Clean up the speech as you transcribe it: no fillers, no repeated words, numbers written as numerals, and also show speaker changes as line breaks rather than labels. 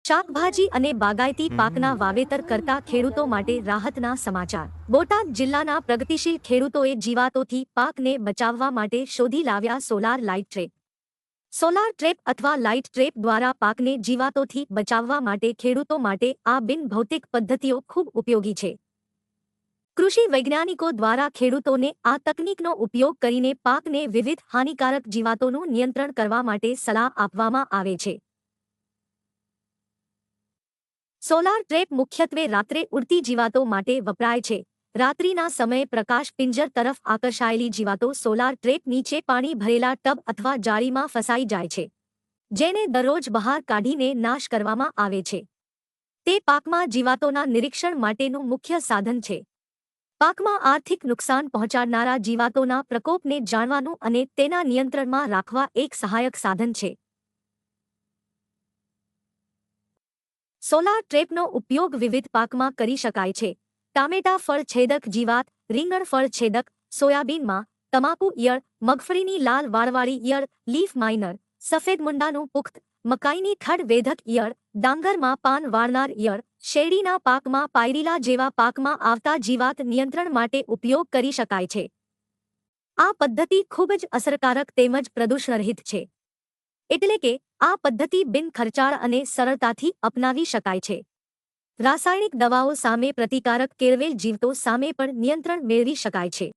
શાકભાજી અને બાગાયતી પાકના વાવેતર કરતા ખેડૂતો માટે રાહતના સમાચાર। બોટાદ જિલ્લાના પ્રગતિશીલ ખેડૂતોએ જીવાતોથી પાકને બચાવવા માટે શોધી લાવ્યા solar light trap. Solar trap અથવા લાઇટ ટ્રેપ દ્વારા પાકને જીવાતોથી બચાવવા માટે ખેડૂતો માટે આ બિનભૌતિક પદ્ધતિઓ ખૂબ ઉપયોગી છે। કૃષિ વૈજ્ઞાનિકો દ્વારા ખેડૂતોને આ તકનીકનો ઉપયોગ કરીને પાકને વિવિધ હાનિકારક જીવાતોનું નિયંત્રણ કરવા માટે સલાહ આપવામાં આવે છે। સોલાર ટ્રેપ મુખ્યત્વે રાત્રે ઉડતી જીવાતો માટે વપરાય છે। રાત્રિના સમયે પ્રકાશ પિંજર તરફ આકર્ષાયેલી જીવાતો સોલાર ટ્રેપ નીચે પાણી ભરેલા ટબ અથવા જાળીમાં ફસાઈ જાય છે, જેને દરરોજ બહાર કાઢીને નાશ કરવામાં આવે છે। તે પાકમાં જીવાતોના નિરીક્ષણ માટેનું મુખ્ય સાધન છે। પાકમાં આર્થિક નુકસાન પહોંચાડનારા જીવાતોના પ્રકોપને જાણવાનું અને તેના નિયંત્રણમાં રાખવા એક સહાયક સાધન છે। સોલાર ટ્રેપનો ઉપયોગ વિવિધ પાકમાં કરી શકાય છે। ટામેટા ફળ છેદક જીવાત, રીંગણ ફળ છેદક, સોયાબીનમાં તમાકુ ઈયળ, મગફળીની લાલ વાળવાળી ઈયળ, લીફ માઇનર, સફેદ મુંડાનું પુખ્ત, મકાઈની થડ વેધક ઈયળ, ડાંગરમાં પાન વાળનાર ઈયળ, શેરડીના પાકમાં પાયરીલા જેવા પાકમાં આવતા જીવાત નિયંત્રણ માટે ઉપયોગ કરી શકાય છે। આ પદ્ધતિ ખૂબ જ અસરકારક તેમજ પ્રદૂષણરહિત છે, એટલે કે આ પદ્ધતિ બિન ખર્ચાળ અને સરળતાથી અપનાવી શકાય છે। રાસાયણિક દવાઓ સામે પ્રતિકારક કેળવેલ જીવતો સામે પણ નિયંત્રણ મેળવી શકાય છે।